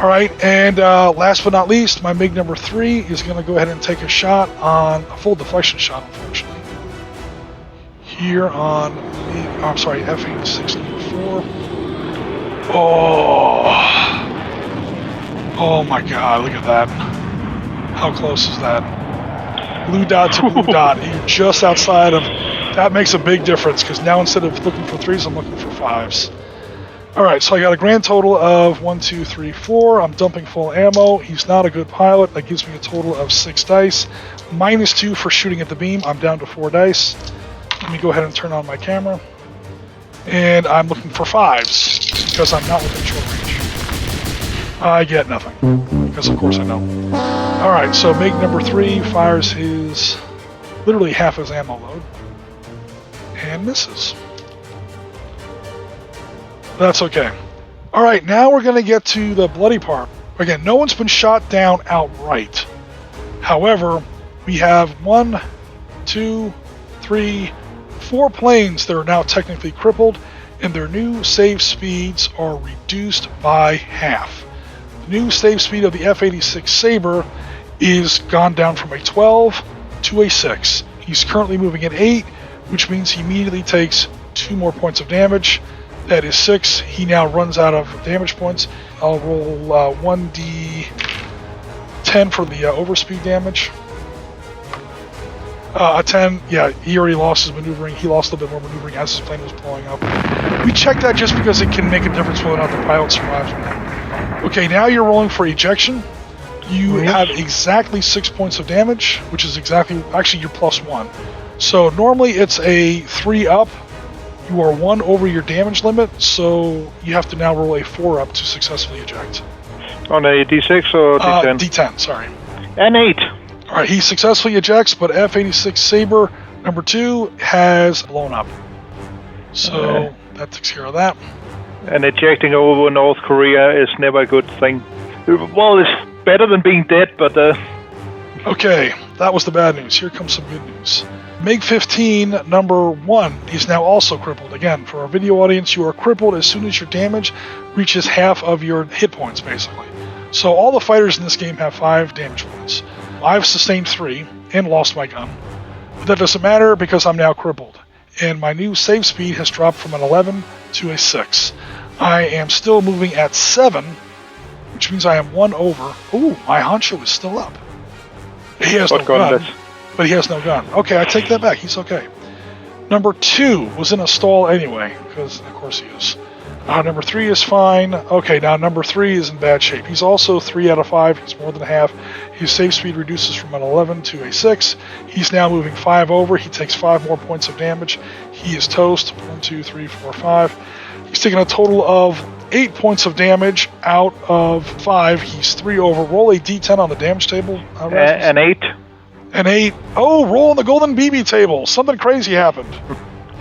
All right, and last but not least, my MiG number 3 is going to go ahead and take a shot on a full deflection shot, unfortunately. Here on MiG, I'm sorry, F-86 number 4. Oh my God! Look at that. How close is that? Blue dot to blue dot. You're just outside of. That makes a big difference because now instead of looking for 3s, I'm looking for 5s. All right, so I got a grand total of 1, 2, 3, 4. I'm dumping full ammo. He's not a good pilot. That gives me a total of 6 dice. -2 for shooting at the beam. I'm down to 4 dice. Let me go ahead and turn on my camera. And I'm looking for 5s because I'm not within short range. I get nothing because of course I know. All right, so MiG number 3 fires his literally half his ammo load and misses. That's okay. All right, now we're going to get to the bloody part. Again, no one's been shot down outright. However, we have 1, 2, 3, 4 planes that are now technically crippled, and their new save speeds are reduced by half. The new save speed of the F-86 Saber is gone down from a 12 to a 6. He's currently moving at 8, which means he immediately takes 2 more points of damage. That is 6. He now runs out of damage points. I'll roll 1d10 for the overspeed damage. A 10, yeah, he already lost his maneuvering. He lost a little bit more maneuvering as his plane was blowing up. We checked that just because it can make a difference whether or not the pilot survives or not. Okay, now you're rolling for ejection. You have exactly 6 points of damage, which is exactly, actually you're +1. So normally it's a 3 up. You are 1 over your damage limit, so you have to now roll a 4 up to successfully eject. On a D6 or D10? D10, sorry. An 8. All right, he successfully ejects, but F-86 Saber number 2 has blown up. So that takes care of that. And ejecting over North Korea is never a good thing. Well, it's better than being dead, but... Okay, that was the bad news. Here comes some good news. MiG-15 number 1 is now also crippled. Again, for our video audience, you are crippled as soon as your damage reaches half of your hit points, basically. So all the fighters in this game have 5 damage points. I've sustained 3 and lost my gun. But that doesn't matter because I'm now crippled. And my new save speed has dropped from an 11 to a 6. I am still moving at 7, which means I am 1 over. Ooh, my honcho is still up. He has no gun. But he has no gun. Okay, I take that back. He's okay. Number 2 was in a stall anyway, because of course he is. Number 3 is fine. Okay, now number 3 is in bad shape. He's also 3 out of 5. He's more than half. His save speed reduces from an 11 to a 6. He's now moving 5 over. He takes 5 more points of damage. He is toast. 1, 2, 3, 4, 5. He's taking a total of 8 points of damage out of 5. He's 3 over. Roll a d10 on the damage table. An 8. An 8. Oh, roll on the golden BB table. Something crazy happened.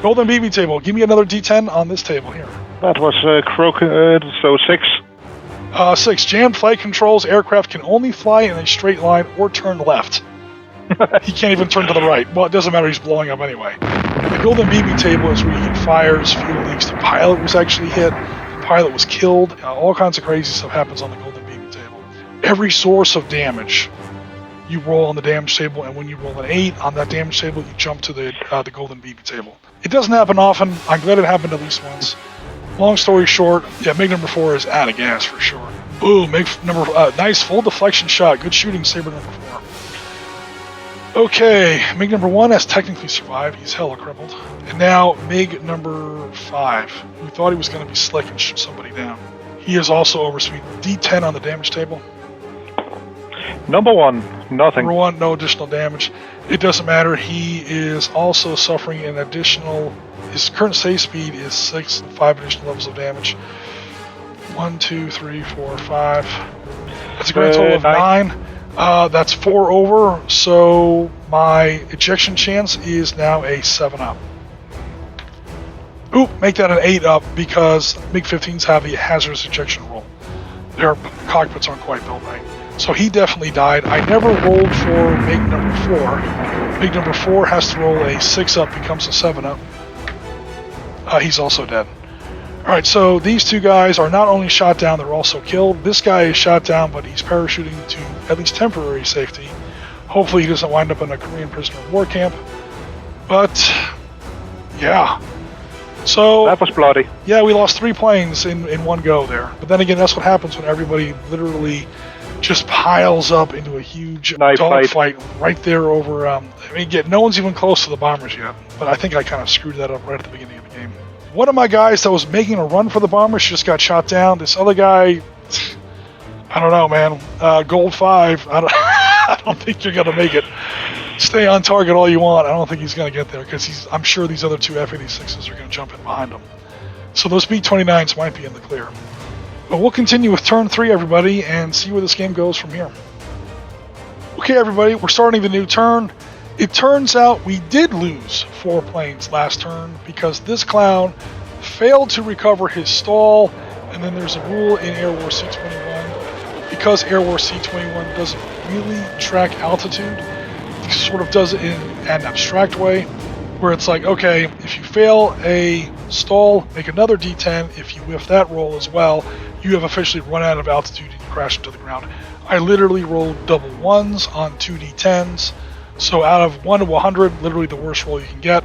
Golden BB table. Give me another d10 on this table here. That was crooked, so 6. 6. Jammed flight controls. Aircraft can only fly in a straight line or turn left. He can't even turn to the right. Well, it doesn't matter. He's blowing up anyway. The golden BB table is where you get fires, fuel leaks. The pilot was actually hit. The pilot was killed. All kinds of crazy stuff happens on the golden BB table. Every source of damage you roll on the damage table, and when you roll an 8 on that damage table, you jump to the golden BB table. It doesn't happen often. I'm glad it happened at least once. Long story short, yeah, MiG number 4 is out of gas for sure. Ooh, MiG number nice full deflection shot. Good shooting, Saber number 4. Okay, MiG number 1 has technically survived. He's hella crippled. And now MiG number 5, who thought he was going to be slick and shoot somebody down. He is also overspeed. D10 on the damage table. Number 1, nothing. Number 1, no additional damage. It doesn't matter. He is also suffering an additional... His current save speed is 6, 5 additional levels of damage. 1, 2, 3, 4, 5. That's a grand total of 9. That's 4 over, so my ejection chance is now a 7 up. Oop, make that an 8 up because MiG-15s have a hazardous ejection rule. Their cockpits aren't quite built right. So he definitely died. I never rolled for MiG number 4. MiG number 4 has to roll a 6 up, becomes a 7 up. He's also dead. Alright, so these two guys are not only shot down, they're also killed. This guy is shot down, but he's parachuting to at least temporary safety. Hopefully he doesn't wind up in a Korean prisoner of war camp. But, yeah. So That was bloody. yeah, we lost 3 planes in one go there. But then again, that's what happens when everybody literally just piles up into a huge dogfight right there over... I mean, again, no one's even close to the bombers yet. But I think I kind of screwed that up right at the beginning of the game. One of my guys that was making a run for the bombers just got shot down. This other guy, I don't know, man. Gold 5. I don't think you're going to make it. Stay on target all you want. I don't think he's going to get there because I'm sure these other 2 F-86s are going to jump in behind him. So those B-29s might be in the clear. But we'll continue with turn 3, everybody, and see where this game goes from here. Okay, everybody, we're starting the new turn. It turns out we did lose 4 planes last turn because this clown failed to recover his stall, and then there's a rule in AirWar C21. Because AirWar C21 doesn't really track altitude, it sort of does it in an abstract way, where it's like, okay, if you fail a stall, make another D10. If you whiff that roll as well, you have officially run out of altitude and you crash into the ground. I literally rolled double 1s on 2 D10s. So out of 1 to 100, literally the worst roll you can get.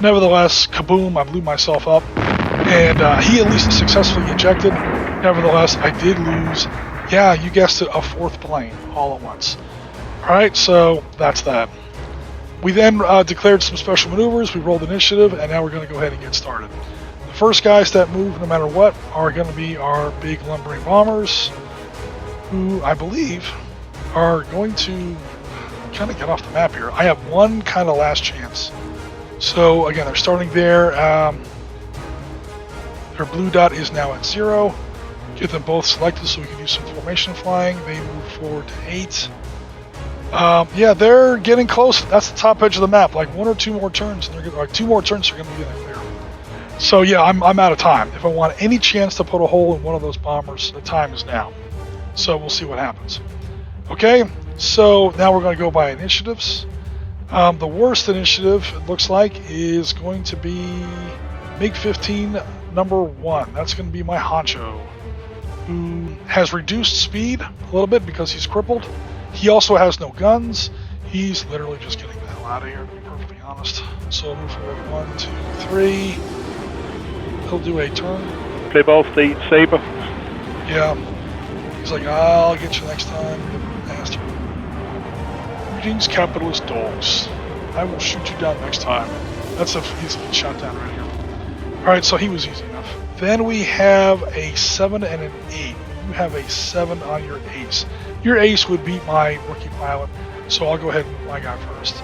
Nevertheless, kaboom, I blew myself up. And he at least successfully ejected. Nevertheless, I did lose, yeah, you guessed it, a 4th plane all at once. Alright, so that's that. We then declared some special maneuvers, we rolled initiative, and now we're going to go ahead and get started. The first guys that move, no matter what, are going to be our big lumbering bombers, who I believe are going to kind of get off the map here. I have one kind of last chance. So again, they're starting there. Their blue dot is now at 0. Get them both selected so we can do some formation flying. They move forward to 8. Yeah, they're getting close. That's the top edge of the map. Like 1 or 2 more turns, and they're gonna, like 2 more turns, they're going to be in the clear. So yeah, I'm out of time. If I want any chance to put a hole in one of those bombers, the time is now. So we'll see what happens. Okay. So now we're going to go by initiatives. The worst initiative, it looks like, is going to be MiG-15 number 1. That's going to be my honcho, who has reduced speed a little bit because he's crippled. He also has no guns. He's literally just getting the hell out of here, to be perfectly honest. So we'll move forward 1, 2, 3. He'll do a turn. Flip off the Saber. Yeah. He's like, I'll get you next time, you bastard. Greetings, capitalist dogs. I will shoot you down next time. That's if he's getting shot down right here. Alright, so he was easy enough. Then we have a 7 and an 8. You have a 7 on your ace. Your ace would beat my rookie pilot, so I'll go ahead and move my guy first.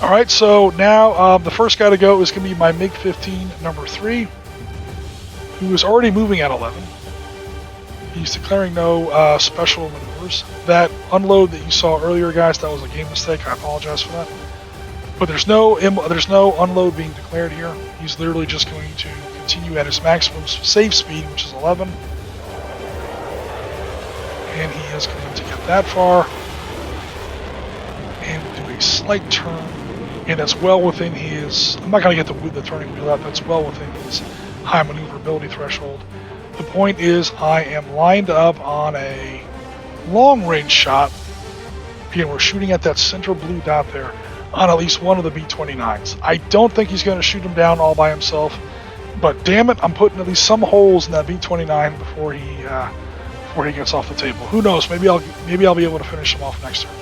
Alright, so now the first guy to go is going to be my MiG-15 number 3, who is already moving at 11. He's declaring no special maneuvers. That unload that you saw earlier, guys, that was a game mistake. I apologize for that. But there's no unload being declared here. He's literally just going to continue at his maximum safe speed, which is 11. And he is going to get that far. And do a slight turn. And that's well within his... I'm not going to get the turning wheel out. That's well within his high maneuverability threshold. The point is, I am lined up on a long-range shot. Again, we're shooting at that center blue dot there on at least one of the B-29s. I don't think he's going to shoot him down all by himself, but damn it, I'm putting at least some holes in that B-29 before he gets off the table. Who knows? Maybe I'll be able to finish him off next turn.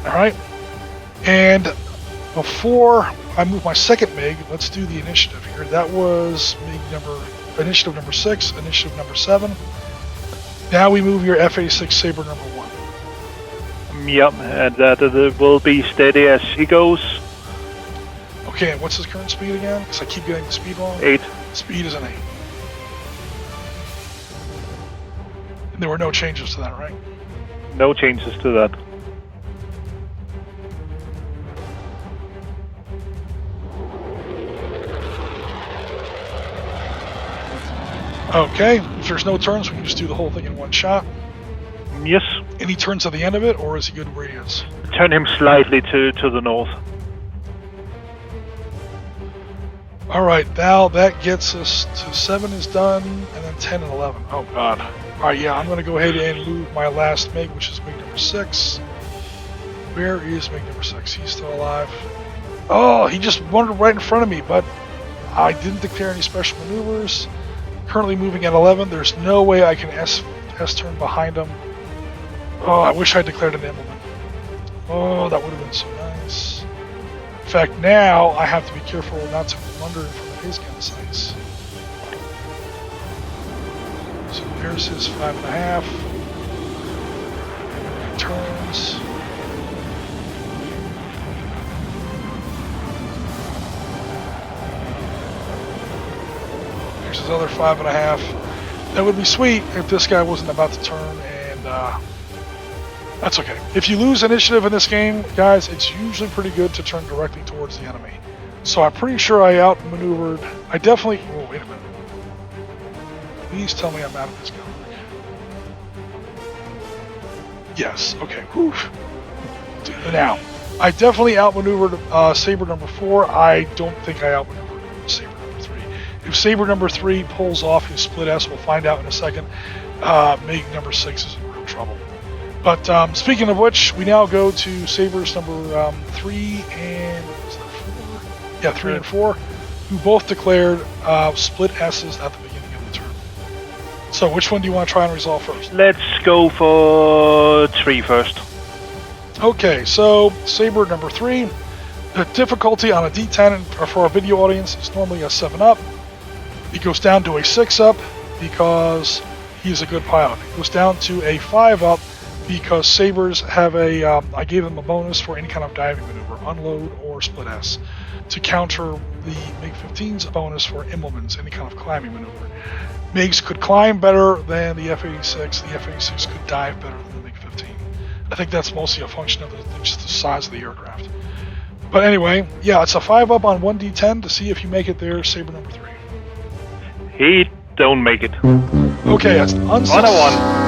All right, and before I move my second MiG, let's do the initiative here. That was initiative number 6, initiative number 7. Now we move your F-86 Saber number 1. Yep, and that will be steady as he goes. Okay, and what's his current speed again? Because I keep getting the speed wrong. 8. Speed is an 8. And there were no changes to that, right? No changes to that. Okay, if there's no turns, we can just do the whole thing in one shot. Yes. Any turns at the end of it, or is he good where he is? Turn him slightly to the north. All right, now that gets us to 7 is done, and then 10 and 11. Oh God. All right, yeah, I'm going to go ahead and move my last MiG, which is MiG number 6. Where is MiG number 6? He's still alive. Oh, he just wandered right in front of me, but I didn't declare any special maneuvers. Currently moving at 11. There's no way I can S-turn behind him. Oh, I wish I declared an implement. Oh, that would have been so nice. In fact, now I have to be careful not to wander in front of his gun sights. So there's his 5.5. Turns. There's his other 5.5. That would be sweet if this guy wasn't about to turn, and that's okay. If you lose initiative in this game, guys, it's usually pretty good to turn directly towards the enemy. So I'm pretty sure I outmaneuvered. I definitely. Oh, wait a minute. Please tell me I'm out of this gun. Yes. Okay. Whew. Now, I definitely outmaneuvered Saber number 4. I don't think I outmaneuvered Saber number 3. If Saber number 3 pulls off his split S, we'll find out in a second. MiG number 6 is in real trouble. But speaking of which, we now go to Sabers number 3 and is that 4? Yeah, 3 and 4, who both declared split S's at the beginning of the turn. So which one do you want to try and resolve first? Let's go for 3 first. Okay, so Saber number 3. The difficulty on a D10 for our video audience is normally a 7-up. It goes down to a 6-up because he's a good pilot. It goes down to a 5-up because Sabers have a, I gave them a bonus for any kind of diving maneuver, unload or split S, to counter the MiG-15's bonus for implements, any kind of climbing maneuver. MiGs could climb better than the F-86, the F-86 could dive better than the MiG-15. I think that's mostly a function of just the size of the aircraft. But anyway, yeah, it's a 5-up on 1D10 to see if you make it there, Saber number 3. He don't make it. Okay, that's One-on-one.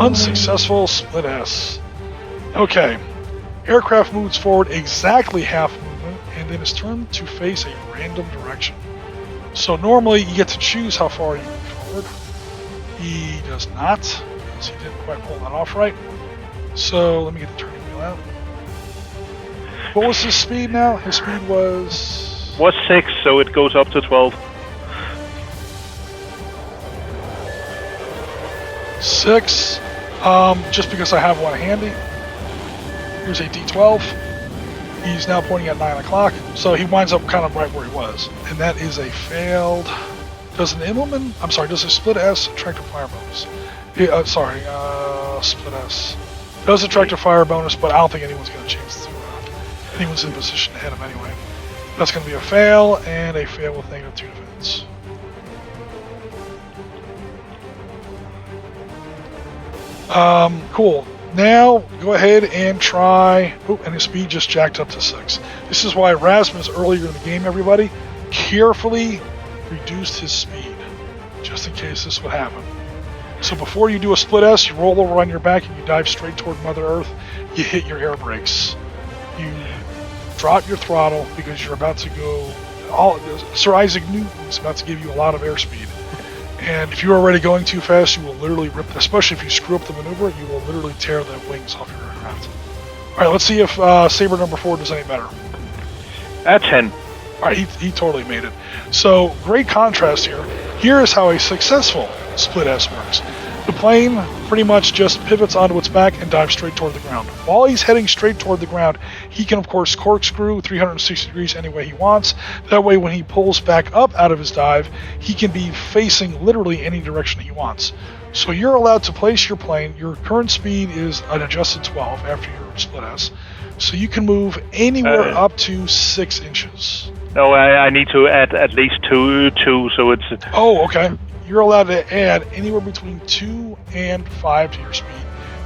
unsuccessful split S. Okay, aircraft moves forward exactly half movement and then is turned to face a random direction. So normally you get to choose how far you move forward. He does not, because he didn't quite pull that off right. So let me get the turning wheel out. What was his speed now? His speed was 6, so it goes up to 12. 6. Just because I have one handy. Here's a D12. He's now pointing at 9 o'clock, so he winds up kind of right where he was. And that is a failed. Does an implement? I'm sorry. Does a split S tractor fire bonus? Split S. Does a tractor fire bonus, but I don't think anyone's got a chance to. Anyone's in position to hit him anyway. That's going to be a fail and a fail with -2 defense. Cool. Now, go ahead and try... Oh, and his speed just jacked up to 6. This is why Rasmus, earlier in the game, everybody, carefully reduced his speed, just in case this would happen. So before you do a split S, you roll over on your back and you dive straight toward Mother Earth. You hit your air brakes. You drop your throttle because you're about to go... Sir Isaac Newton is about to give you a lot of airspeed. And if you're already going too fast, you will literally rip, especially if you screw up the maneuver, you will literally tear the wings off your aircraft. Alright, let's see if Saber number 4 does any better. At 10. Alright, he totally made it. So, great contrast here. Here is how a successful split S works. The plane pretty much just pivots onto its back and dives straight toward the ground. While he's heading straight toward the ground, he can of course corkscrew 360 degrees any way he wants. That way when he pulls back up out of his dive, he can be facing literally any direction he wants. So you're allowed to place your plane. Your current speed is an adjusted 12 after your split S. So you can move anywhere up to 6 inches. No, I need to add at least two, so it's... Oh, okay. You're allowed to add anywhere between 2 and 5 to your speed.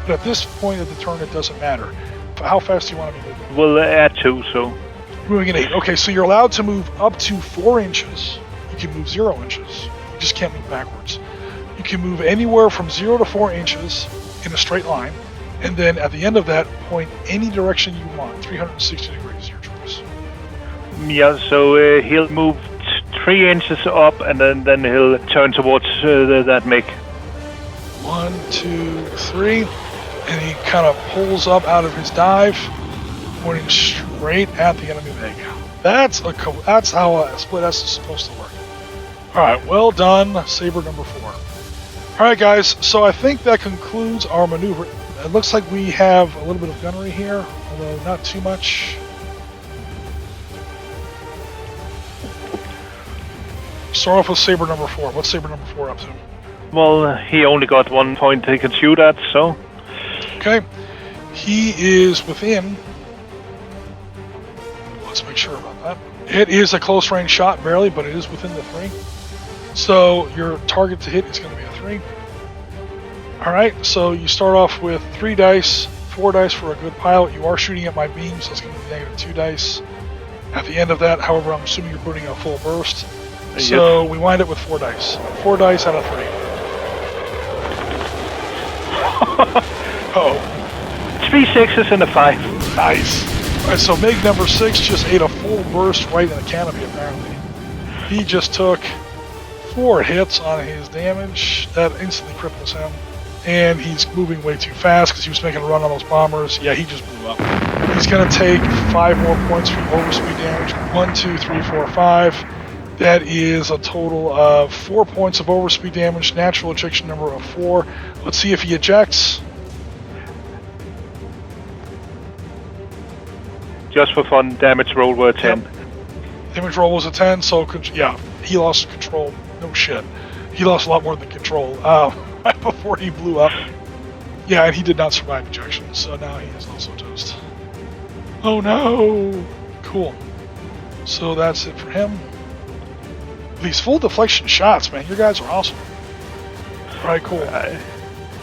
But at this point of the turn, it doesn't matter. How fast do you want to be moving? We'll add 2, so... Moving at 8. Okay, so you're allowed to move up to 4 inches. You can move 0 inches. You just can't move backwards. You can move anywhere from 0 to 4 inches in a straight line. And then at the end of that, point any direction you want. 360 degrees, your choice. Yeah, so he'll move 3 inches up, and then he'll turn towards that MiG. 1, 2, 3, and he kind of pulls up out of his dive, pointing straight at the enemy MiG. That's how a split S is supposed to work. All right, well done, Saber number 4. All right, guys. So I think that concludes our maneuver. It looks like we have a little bit of gunnery here, although not too much. Start off with Saber number 4. What's Saber number 4 up to? Well, he only got 1 point he can shoot at, so... Okay. He is within... Let's make sure about that. It is a close range shot, barely, but it is within the 3. So your target to hit is going to be a 3. Alright, so you start off with 3 dice, 4 dice for a good pilot. You are shooting at my beam, so it's going to be negative 2 dice. At the end of that, however, I'm assuming you're putting a full burst. So we wind up with 4 dice. 4 dice out of 3. Oh. 3 6s and a 5. Nice. Alright, so MiG number 6 just ate a full burst right in the canopy, apparently. He just took 4 hits on his damage. That instantly cripples him. And he's moving way too fast because he was making a run on those bombers. Yeah, he just blew up. He's going to take 5 more points for overspeed damage. 1, 2, 3, 4, 5. That is a total of 4 points of overspeed damage, natural ejection number of 4. Let's see if he ejects. Just for fun, damage roll were 10. Yep. Damage roll was a 10, so yeah, he lost control. No shit. He lost a lot more than control right before he blew up. Yeah, and he did not survive ejection, so now he is also toast. Oh no! Cool. So that's it for him. These full deflection shots, man, you guys are awesome. Alright, cool.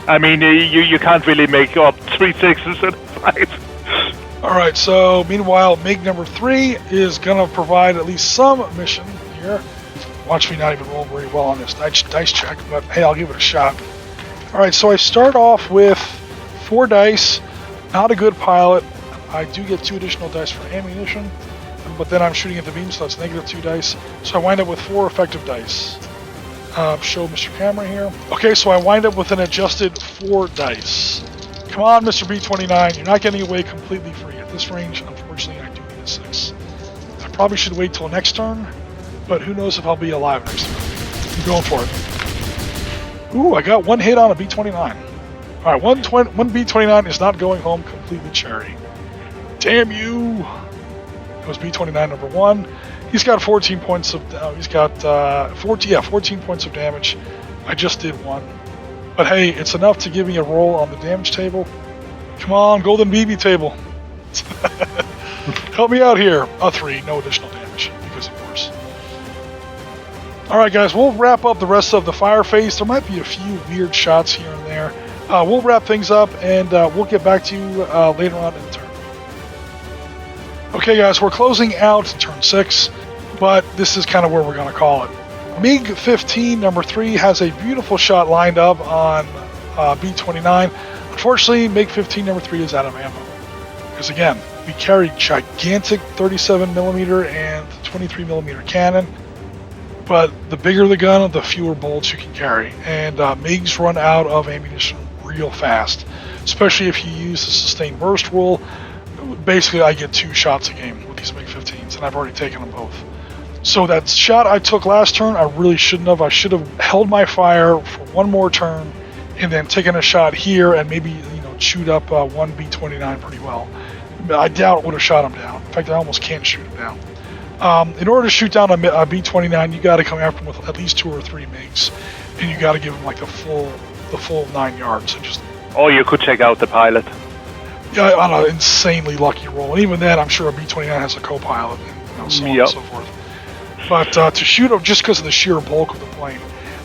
I mean, you can't really make up 3 6s and 5. Alright, so meanwhile, MiG number 3 is going to provide at least some mission here. Watch me not even roll very well on this dice check, but hey, I'll give it a shot. Alright, so I start off with 4 dice. Not a good pilot. I do get 2 additional dice for ammunition, but then I'm shooting at the beam, so that's negative 2 dice. So I wind up with 4 effective dice. Show Mr. Camera here. Okay, so I wind up with an adjusted 4 dice. Come on, Mr. B-29, you're not getting away completely free. At this range, unfortunately, I do need a 6. I probably should wait till next turn, but who knows if I'll be alive next turn. I'm going for it. Ooh, I got 1 hit on a B-29. Alright, one B-29 is not going home completely cherry. Damn you! It was B-29 number 1. He's got 14 points of... he's got 14 points of damage. I just did 1. But hey, it's enough to give me a roll on the damage table. Come on, golden BB table. Help me out here. A 3, no additional damage, because of course. Alright guys, we'll wrap up the rest of the fire phase. There might be a few weird shots here and there. We'll wrap things up, and we'll get back to you later on in the turn. Okay guys, we're closing out turn 6, but this is kind of where we're going to call it. MiG-15 number 3 has a beautiful shot lined up on B-29. Unfortunately, MiG-15 number 3 is out of ammo. Because again, we carry gigantic 37mm and 23mm cannon, but the bigger the gun, the fewer bullets you can carry. And MiGs run out of ammunition real fast, especially if you use the sustained burst rule. Basically, I get 2 shots a game with these MiG-15s, and I've already taken them both. So that shot I took last turn, I really shouldn't have. I should have held my fire for 1 more turn, and then taken a shot here, and maybe chewed up one B-29 pretty well. I doubt it would have shot him down. In fact, I almost can't shoot him down. In order to shoot down a B-29, you got to come after him with at least 2 or 3 MiGs, and you got to give him like the full 9 yards. And just. Or you could check out the pilot. Yeah, on an insanely lucky roll, and even then, I'm sure a B-29 has a co-pilot, and so on and so forth. But to shoot him just because of the sheer bulk of the plane.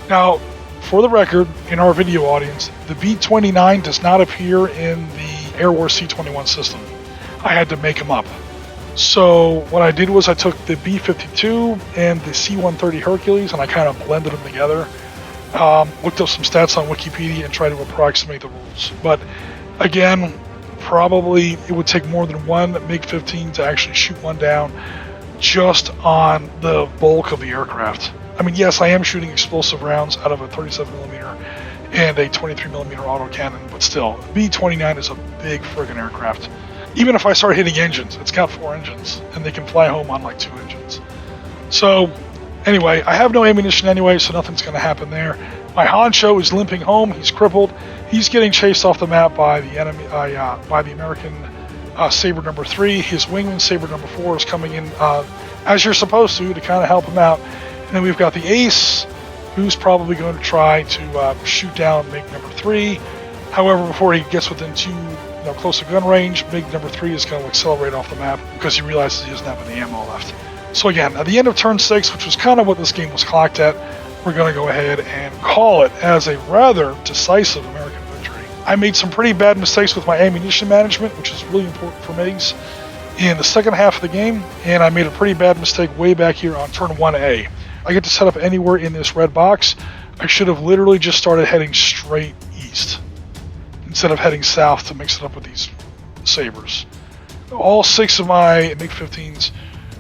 Now, for the record, in our video audience, the B-29 does not appear in the AirWar C21 system. I had to make them up. So what I did was I took the B-52 and the C-130 Hercules, and I kind of blended them together. Looked up some stats on Wikipedia and tried to approximate the rules. But again, probably it would take more than 1 MiG-15 to actually shoot one down. just on the bulk of the aircraft. I mean, yes, I am shooting explosive rounds out of a 37mm and a 23mm autocannon, but still, B-29 is a big friggin' aircraft. Even if I start hitting engines, it's got 4 engines, and they can fly home on like 2 engines. So, anyway, I have no ammunition anyway, so nothing's going to happen there. My honcho is limping home. He's crippled. He's getting chased off the map by the enemy, by the American Saber number 3. His wingman Saber number 4 is coming in as you're supposed to kind of help him out. And then we've got the Ace, who's probably going to try to shoot down MiG number 3. However, before he gets within close to gun range, MiG number 3 is going to accelerate off the map because he realizes he doesn't have any ammo left. So again, at the end of turn 6, which was kind of what this game was clocked at, we're going to go ahead and call it as a rather decisive American victory. I made some pretty bad mistakes with my ammunition management, which is really important for MiGs, in the second half of the game, and I made a pretty bad mistake way back here on turn 1A. I get to set up anywhere in this red box. I should have literally just started heading straight east instead of heading south to mix it up with these Sabers. All 6 of my MiG-15s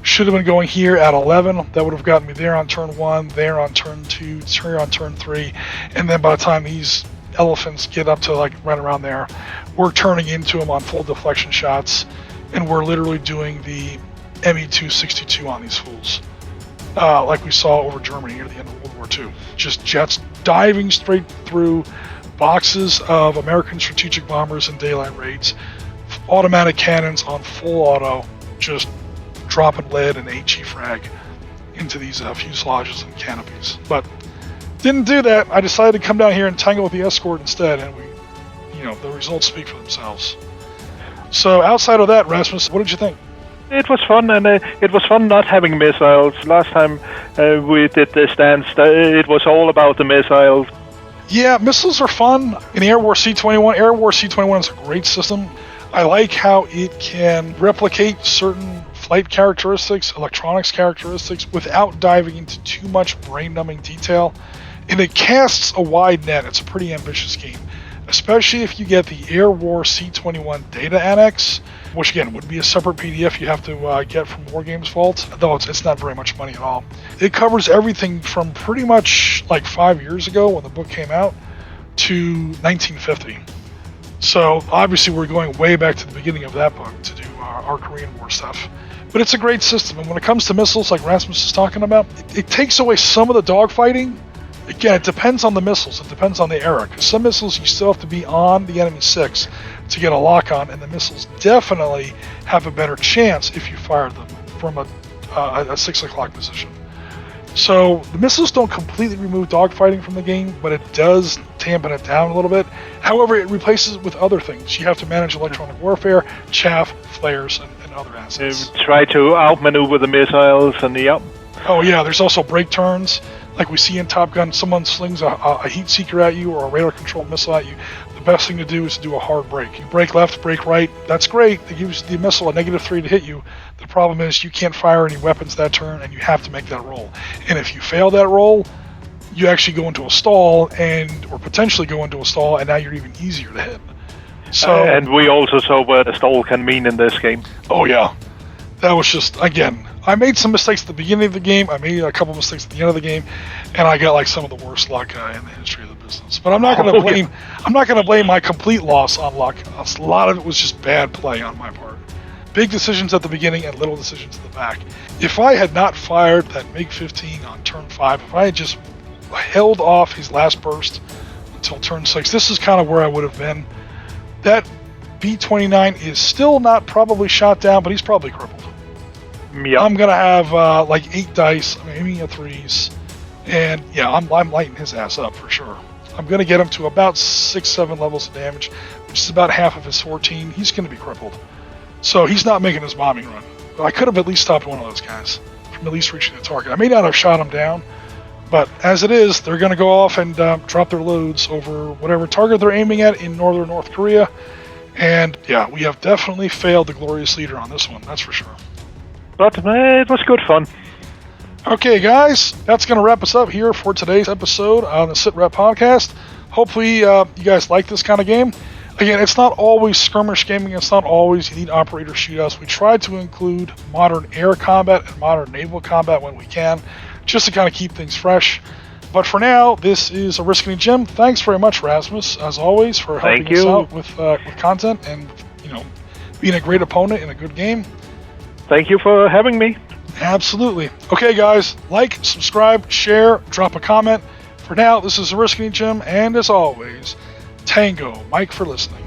should have been going here at 11. That would have gotten me there on turn 1, there on turn 2, here on turn 3, and then by the time these elephants get up to like right around there, we're turning into them on full deflection shots, and we're literally doing the Me-262 on these fools. Like we saw over Germany near the end of World War II. Just jets diving straight through boxes of American strategic bombers and daylight raids, automatic cannons on full auto, just dropping lead and HE frag into these fuselages and canopies. But didn't do that. I decided to come down here and tangle with the Escort instead, and the results speak for themselves. So outside of that, Rasmus, what did you think? It was fun, and it was fun not having missiles. Last time we did this dance, it was all about the missiles. Yeah, missiles are fun. In the AirWar C21, AirWar C21 is a great system. I like how it can replicate certain flight characteristics, electronics characteristics, without diving into too much brain-numbing detail. And it casts a wide net. It's a pretty ambitious game, especially if you get the AirWar C21 data annex, which again would be a separate PDF you have to get from Wargames Vault, though it's not very much money at all. It covers everything from pretty much like 5 years ago when the book came out to 1950. So obviously we're going way back to the beginning of that book to do our Korean War stuff. But it's a great system, and when it comes to missiles like Rasmus is talking about, it takes away some of the dogfighting. Again, it depends on the missiles. It depends on the era. Because some missiles you still have to be on the enemy 6 to get a lock on, and the missiles definitely have a better chance if you fire them from a 6 o'clock position. So the missiles don't completely remove dogfighting from the game, but it does tampen it down a little bit. However, it replaces it with other things. You have to manage electronic warfare, chaff, flares, and other assets. Try to outmaneuver the missiles and the Oh yeah, there's also break turns. Like we see in Top Gun, someone slings a heat seeker at you or a radar-controlled missile at you. The best thing to do is to do a hard break. You break left, break right. That's great. It gives the missile a -3 to hit you. The problem is you can't fire any weapons that turn, and you have to make that roll. And if you fail that roll, you actually go into a stall, or potentially go into a stall, and now you're even easier to hit. So, and we also saw what a stall can mean in this game. Oh yeah, that was just, again, I made some mistakes at the beginning of the game. I made a couple mistakes at the end of the game, and I got like some of the worst luck in the history of the business. But I'm not going to blame. Yeah. I'm not going to blame my complete loss on luck. A lot of it was just bad play on my part. Big decisions at the beginning and little decisions at the back. If I had not fired that MiG-15 on turn 5, if I had just held off his last burst until turn 6, this is kind of where I would have been. That B-29 is still not probably shot down, but he's probably crippled. Yep. I'm going to have like 8 dice, I'm aiming at 3s, and yeah, I'm lighting his ass up for sure. I'm going to get him to about 6-7 levels of damage, which is about half of his 14. He's going to be crippled. So he's not making his bombing run. But I could have at least stopped one of those guys from at least reaching the target. I may not have shot him down, but as it is, they're going to go off and drop their loads over whatever target they're aiming at in northern North Korea. And yeah, we have definitely failed the glorious leader on this one, that's for sure. But it was good fun. Okay, guys, that's going to wrap us up here for today's episode on the Sitrep podcast. Hopefully, you guys like this kind of game. Again, it's not always skirmish gaming. It's not always elite operator shootouts. We try to include modern air combat and modern naval combat when we can, just to kind of keep things fresh. But for now, this is Oriskany Jim. Thanks very much, Rasmus, as always, for helping us out with content and being a great opponent in a good game. Thank you for having me. Absolutely. Okay, guys, like, subscribe, share, drop a comment. For now, this is Oriskany Jim, and as always, Tango Mike for listening.